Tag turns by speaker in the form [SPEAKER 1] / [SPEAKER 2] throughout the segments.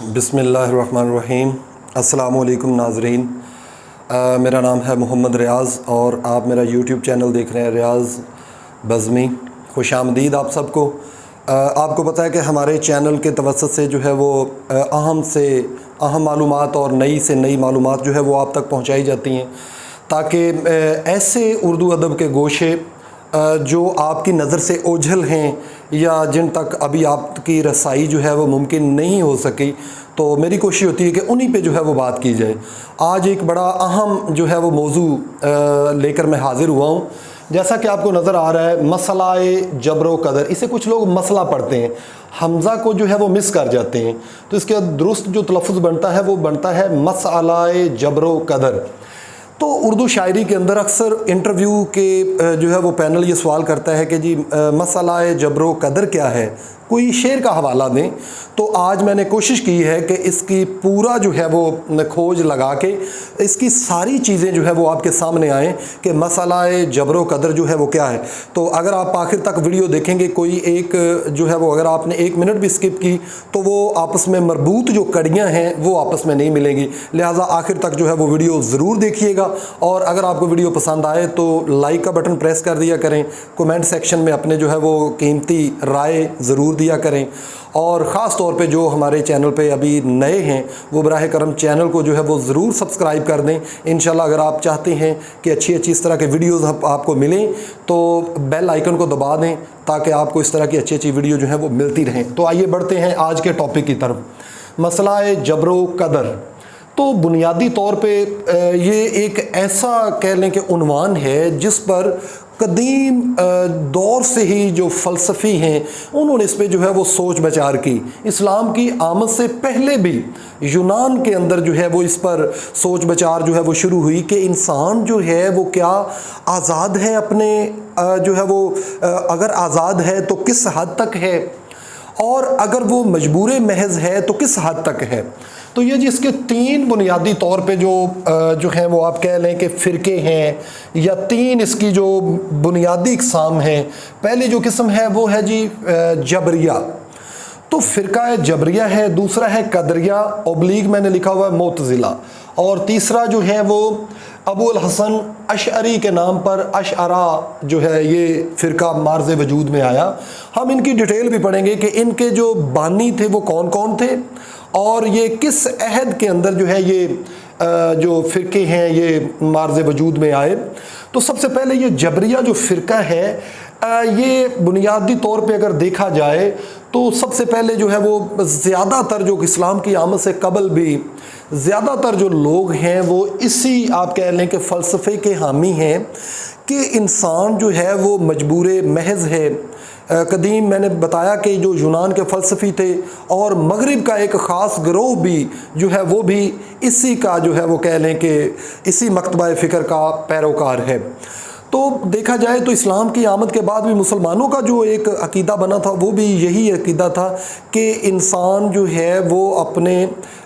[SPEAKER 1] बिस्मिल्लाहिर्रहमानिर्रहीम। अस्सलामु अलैकुम नाज़रीन। मेरा नाम है मोहम्मद रियाज़ और आप मेरा यूट्यूब चैनल देख रहे हैं रियाज़ बज़मी। खुशामदीद आप सबको। आपको पता है कि हमारे चैनल के तवस्सुत से जो है वो अहम से अहम मालूमात और नई से नई मालूमात जो है वो आप तक पहुँचाई जाती हैं, ताकि ऐसे उर्दू अदब के गोशे जो आपकी नज़र से ओझल हैं या जिन तक अभी आपकी रसाई जो है वो मुमकिन नहीं हो सकी, तो मेरी कोशिश होती है कि उन्हीं पे जो है वो बात की जाए। आज एक बड़ा अहम जो है वो मौजू लेकर मैं हाज़िर हुआ हूँ। जैसा कि आपको नज़र आ रहा है, मसलाए जब्र कदर, इसे कुछ लोग मसला पढ़ते हैं, हमज़ा को जो है वो मिस कर जाते हैं, तो इसके दुरुस्त जो तलफ़्फ़ुज़ बनता है वो बनता है मसलाए जब्र कदर। तो उर्दू शायरी के अंदर अक्सर इंटरव्यू के जो है वो पैनल ये सवाल करता है कि जी मसलाए जब्र कदर क्या है, कोई शेर का हवाला दें। तो आज मैंने कोशिश की है कि इसकी पूरा जो है वो खोज लगा के इसकी सारी चीज़ें जो है वो आपके सामने आएँ कि मसलाए जब्र कदर जो है वो क्या है। तो अगर आप आखिर तक वीडियो देखेंगे, कोई एक जो है वो अगर आपने 1 मिनट भी स्किप की तो वो आपस में मरबूत जो कड़ियाँ हैं वो आपस में नहीं मिलेंगी। लिहाजा आखिर तक जो है वो वीडियो ज़रूर देखिएगा, और अगर आपको वीडियो पसंद आए तो लाइक का बटन प्रेस कर दिया करें, कमेंट सेक्शन में अपने जो है वो कीमती राय ज़रूर दिया करें, और ख़ास तौर पे जो हमारे चैनल पे अभी नए हैं वो बराह करम चैनल को जो है वो ज़रूर सब्सक्राइब कर दें। इंशाल्लाह अगर आप चाहते हैं कि अच्छी इस तरह के वीडियोज़ आपको मिलें तो बेल आइकन को दबा दें ताकि आपको इस तरह की अच्छी वीडियो जो है वो मिलती रहें। तो आइए बढ़ते हैं आज के टॉपिक की तरफ, मसलाए जब्र कदर। तो बुनियादी तौर पे ये एक ऐसा कह लें कि उन्वान है जिस पर कदीम दौर से ही जो फ़लसफ़ी हैं उन्होंने इस पे जो है वो सोच विचार की। इस्लाम की आमद से पहले भी यूनान के अंदर जो है वो इस पर सोच विचार जो है वो शुरू हुई कि इंसान जो है वो क्या आज़ाद है अपने जो है वो अगर आज़ाद है तो किस हद तक है, और अगर वो मजबूर महज है तो किस हद तक है। तो ये जिसके 3 बुनियादी तौर पे जो हैं वो आप कह लें कि फ़िरके हैं, या 3 इसकी जो बुनियादी इक़साम हैं। पहली जो किस्म है वो है जी जबरिया, तो फ़िरका जबरिया है। दूसरा है कदरिया ओब्लिग मैंने लिखा हुआ है मोतज़िला, और तीसरा जो है वो अबू अल हसन अशअरी के नाम पर अशअरा जो है ये फ़िरका मार्ज़ वजूद में आया। हम इनकी डिटेल भी पढ़ेंगे कि इनके जो बानी थे वो कौन कौन थे और ये किस अहद के अंदर जो है ये जो फ़िरके हैं ये मार्ज़ वजूद में आए। तो सबसे पहले ये जबरिया जो फ़िरका है ये बुनियादी तौर पे अगर देखा जाए तो सबसे पहले जो है वो ज़्यादातर जो इस्लाम की आमद से कबल भी ज़्यादातर जो लोग हैं वो इसी आप कह लें कि फ़लसफ़े के हामी हैं कि इंसान जो है वो मजबूर महज है। कदीम मैंने बताया कि जो यूनान के फ़लसफ़ी थे और मगरिब का एक ख़ास गिरोह भी जो है वो भी इसी का जो है वो कह लें कि इसी मकतबा फ़िक्र का पैरोकार है। तो देखा जाए तो इस्लाम की आमद के बाद भी मुसलमानों का जो एक अकीदा बना था वो भी यही अकीदा था कि इंसान जो है वो अपने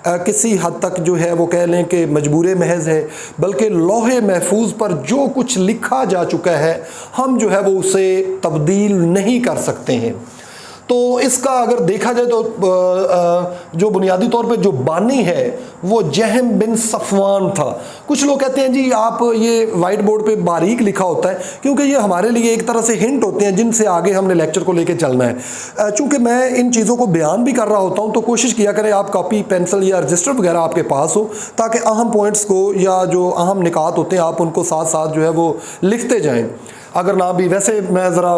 [SPEAKER 1] किसी हद तक जो है वो कह लें कि मजबूर महज है, बल्कि लौहे महफूज पर जो कुछ लिखा जा चुका है हम जो है वो उसे तब्दील नहीं कर सकते हैं। तो इसका अगर देखा जाए तो जो बुनियादी तौर पे जो बानी है वो जहम बिन सफ़वान था। कुछ लोग कहते हैं जी आप ये वाइट बोर्ड पे बारीक लिखा होता है, क्योंकि ये हमारे लिए एक तरह से हिंट होते हैं जिनसे आगे हमने लेक्चर को लेके चलना है। चूँकि मैं इन चीज़ों को बयान भी कर रहा होता हूँ तो कोशिश किया करें आप कॉपी पेंसिल या रजिस्टर वगैरह आपके पास हो, ताकि अहम पॉइंट्स को या जो अहम निकात होते हैं आप उनको साथ साथ जो है वो लिखते जाएँ। अगर ना भी, वैसे मैं ज़रा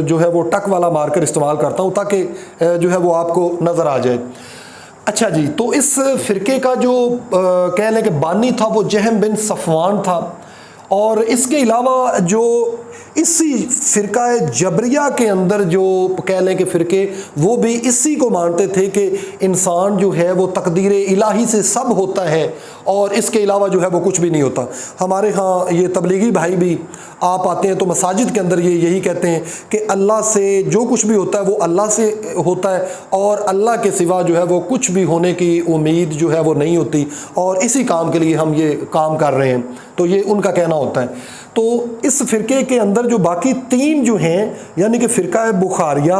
[SPEAKER 1] जो है वो टक वाला मार्कर इस्तेमाल करता हूँ ताकि जो है वो आपको नज़र आ जाए। अच्छा जी, तो इस फ़िरके का जो कह लें कि बानी था वो जहम बिन सफ़वान था, और इसके अलावा जो इसी फ़िरका जबरिया के अंदर जो कह लें कि फ़िरके वो भी इसी को मानते थे कि इंसान जो है वो तकदीर इलाही से सब होता है और इसके अलावा जो है वो कुछ भी नहीं होता। हमारे यहाँ ये तबलीगी भाई भी आप आते हैं तो मसाजिद के अंदर ये यही कहते हैं कि अल्लाह से जो कुछ भी होता है वो अल्लाह से होता है और अल्लाह के सिवा जो है वो कुछ भी होने की उम्मीद जो है वो नहीं होती, और इसी काम के लिए हम ये काम कर रहे हैं। तो ये उनका कहना होता है। तो इस फ़िरके के अंदर जो बाकी 3 जो हैं यानी कि फ़िरका बुखारिया,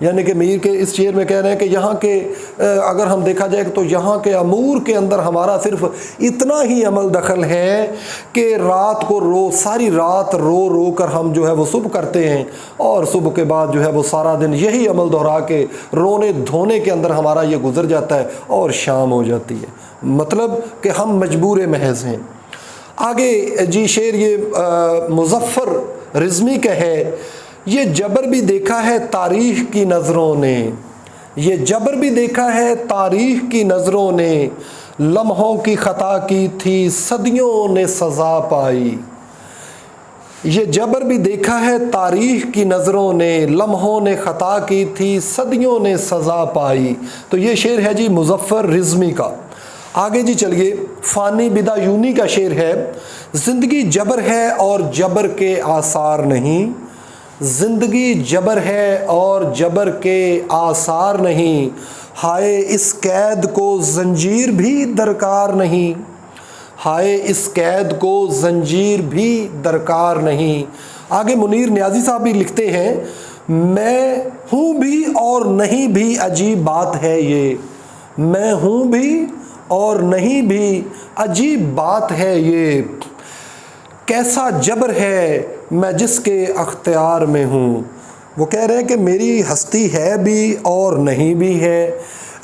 [SPEAKER 1] यानी कि मीर के इस शेर में कह रहे हैं कि यहाँ के अगर हम देखा जाए तो यहाँ के अमूर के अंदर हमारा सिर्फ इतना ही अमल दखल है कि रात को सारी रात रो रो कर हम जो है वो सुबह करते हैं, और सुबह के बाद जो है वो सारा दिन यही अमल दोहरा के रोने धोने के अंदर हमारा ये गुजर जाता है और शाम हो जाती है। मतलब कि हम मजबूर महज हैं। आगे जी शेर ये मुज़फ़्फ़र रिज़वी का है, ये जबर भी देखा है तारीख़ की नज़रों ने, ये जबर भी देखा है तारीख़ की नज़रों ने, लम्हों की ख़ता की थी सदियों ने सज़ा पाई। ये जबर भी देखा है तारीख़ की नज़रों ने, लम्हों ने ख़ता की थी सदियों ने सज़ा पाई। तो ये शेर है जी मुज़फ़्फ़र रिज़वी का। आगे जी चलिए फ़ानी बिदायूनी का शेर है, ज़िंदगी जबर है और जबर के आसार नहीं, ज़िंदगी जबर है और जबर के आसार नहीं, हाय इस कैद को ज़ंजीर भी दरकार नहीं, हाय इस कैद को ज़ंजीर भी दरकार नहीं। आगे मुनीर नियाज़ी साहब भी लिखते हैं, मैं हूँ भी और नहीं भी अजीब बात है ये, मैं हूँ भी और नहीं भी अजीब बात है ये, कैसा जबर है मैं जिसके अख्तियार में हूँ। वो कह रहे हैं कि मेरी हस्ती है भी और नहीं भी है,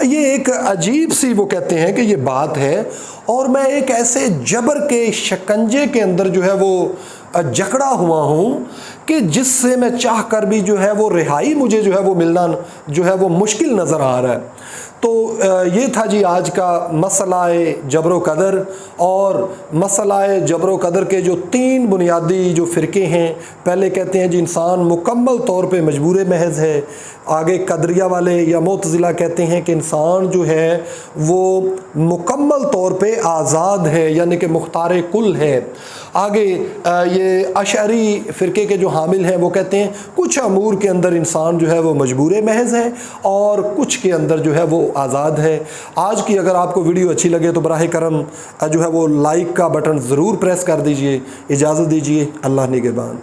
[SPEAKER 1] ये एक अजीब सी वो कहते हैं कि ये बात है, और मैं एक ऐसे जबर के शिकंजे के अंदर जो है वो जकड़ा हुआ हूँ कि जिससे मैं चाह कर भी जो है वो रिहाई मुझे जो है वो मिलना जो है वो मुश्किल नज़र आ रहा है। तो ये था जी आज का मसलाए जबर कदर, और मसलाए जबर कदर के जो 3 बुनियादी जो फ़िरके हैं। पहले कहते हैं जी इंसान मुकम्मल तौर पे मजबूर महज है, आगे कदरिया वाले या मुतज़िला कहते हैं कि इंसान जो है वो मुकम्मल तौर पे आज़ाद है यानी कि मुख्तार कुल है। आगे ये अशअरी फ़िरके के जो हामिल हैं वो कहते हैं कुछ अमूर के अंदर इंसान जो है वो मजबूर महज है और कुछ के अंदर जो है वो आज़ाद है। आज की अगर आपको वीडियो अच्छी लगे तो बराह करम जो है वो लाइक का बटन ज़रूर प्रेस कर दीजिए। इजाज़त दीजिए, अल्लाह निगहबान।